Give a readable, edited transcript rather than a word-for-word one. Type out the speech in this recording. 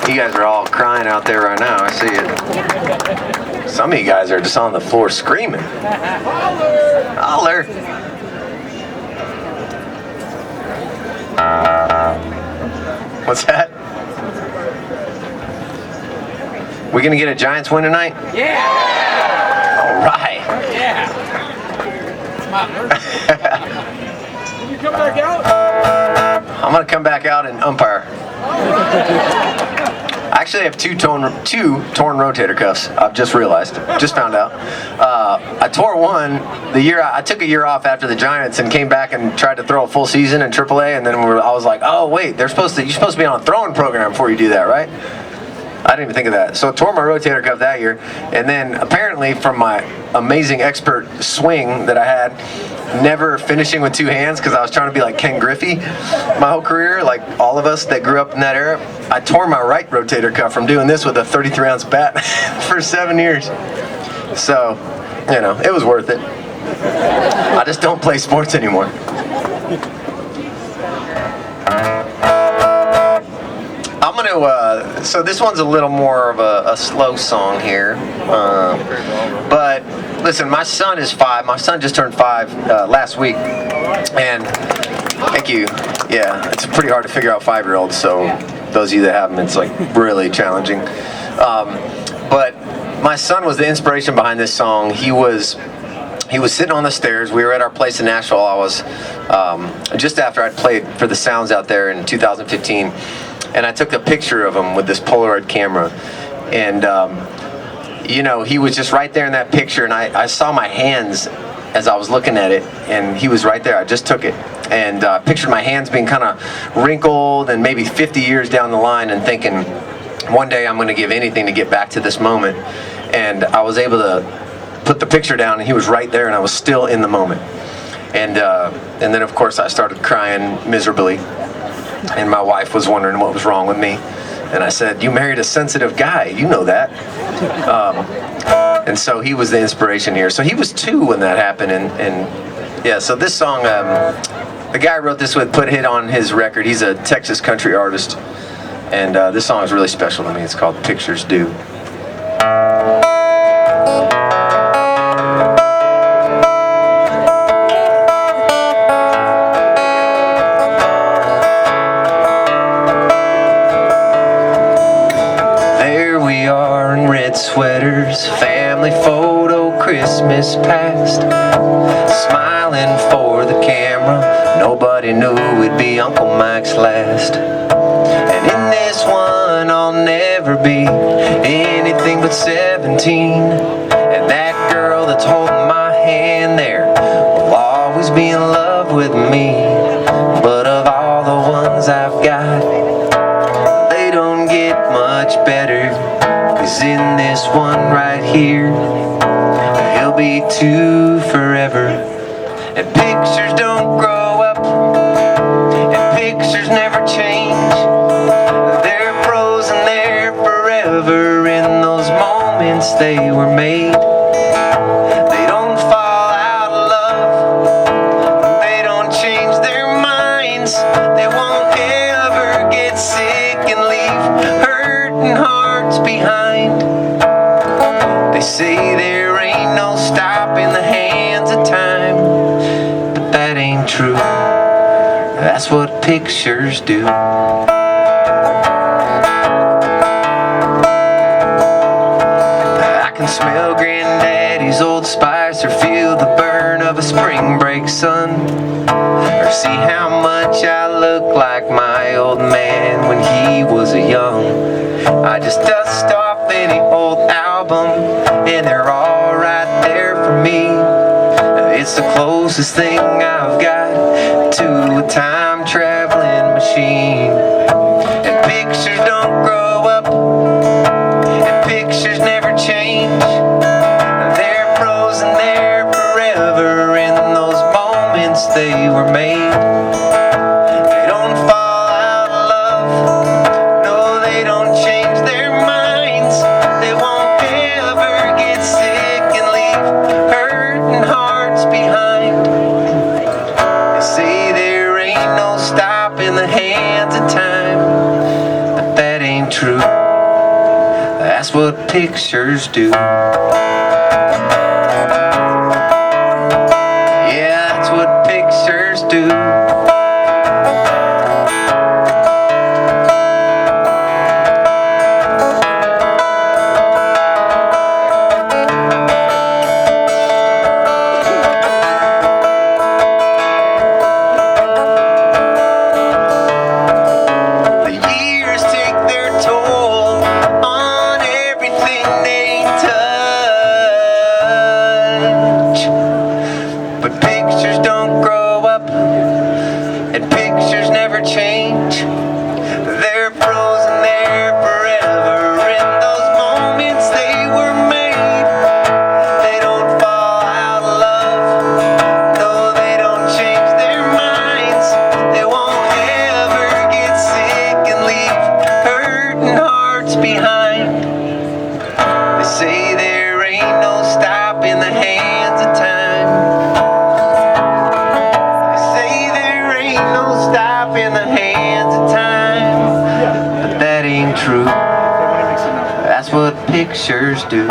You guys are all crying out there right now. I see it. Some of you guys are just on the floor screaming. Holler! What's that? We gonna get a Giants win tonight? Yeah! All right. Yeah! Can you come back out? I'm gonna come back out and umpire. I actually have two torn rotator cuffs. I've just realized, just found out. I tore one the year I took a year off after the Giants and came back and tried to throw a full season in AAA, and then I was like, oh wait, you're supposed to be on a throwing program before you do that, right? I didn't even think of that. So I tore my rotator cuff that year, and then apparently from my amazing expert swing that I had, never finishing with two hands because I was trying to be like Ken Griffey my whole career, like all of us that grew up in that era, I tore my right rotator cuff from doing this with a 33-ounce bat for 7 years. So, you know, it was worth it. I just don't play sports anymore. I'm gonna, so this one's a little more of a slow song here, but listen, my son is 5. My son just turned 5 last week, and thank you. Yeah, it's pretty hard to figure out 5-year-olds, so those of you that have them, it's like really challenging. But my son was the inspiration behind this song. He was sitting on the stairs. We were at our place in Nashville. I was just after I'd played for the Sounds out there in 2015. And I took a picture of him with this Polaroid camera, and you know, he was just right there in that picture, and I saw my hands as I was looking at it, and he was right there. I just took it, and pictured my hands being kind of wrinkled and maybe 50 years down the line, and thinking, one day I'm going to give anything to get back to this moment. And I was able to put the picture down, and he was right there, and I was still in the moment. And then of course I started crying miserably. And my wife was wondering what was wrong with me. And I said, you married a sensitive guy, you know that. And so he was the inspiration here. So he was 2 when that happened. And yeah, so this song, the guy I wrote this with put a hit on his record. He's a Texas country artist. And this song is really special to me. It's called Pictures Do. Sweaters, family photo, Christmas past, smiling for the camera. Nobody knew it'd be Uncle Mike's last. And in this one I'll never be anything but 17. And that girl that's holding my hand there will always be in love with me. But of all the ones I've got, they don't get much better. 'Cause in this one right here, he'll be 2 forever. And pictures don't grow up, and pictures never change. They're frozen there forever in those moments they were made. They don't fall out of love, they don't change their minds. They won't ever get sick and leave hurting hearts behind. They say there ain't no stopping the hands of time, but that ain't true. That's what pictures do. I can smell Granddaddy's Old Spice, or feel the burn of a spring break sun, or see how much I look like my old man when he was young. I just dust off any old album, and they're all right there for me. It's the closest thing I've got to a time-traveling machine. And pictures don't grow up, and pictures never change. They're frozen there forever in those moments they were made. They don't fall out of love, no, they don't change their minds. They won't ever get sick and leave hurting hearts behind. They say there ain't no stopping the hands of time, but that ain't true. That's what pictures do. Yeah, that's what pictures do. The years take their toll on everything they touch, but pictures don't grow up, and pictures never change. They're frozen there forever in those moments they were made. They don't fall out of love, no, they don't change their minds. They won't ever get sick and leave hurting hearts behind. They say there ain't no stopping the hands of time. They say there ain't no stopping the hands of time. But that ain't true. That's what pictures do.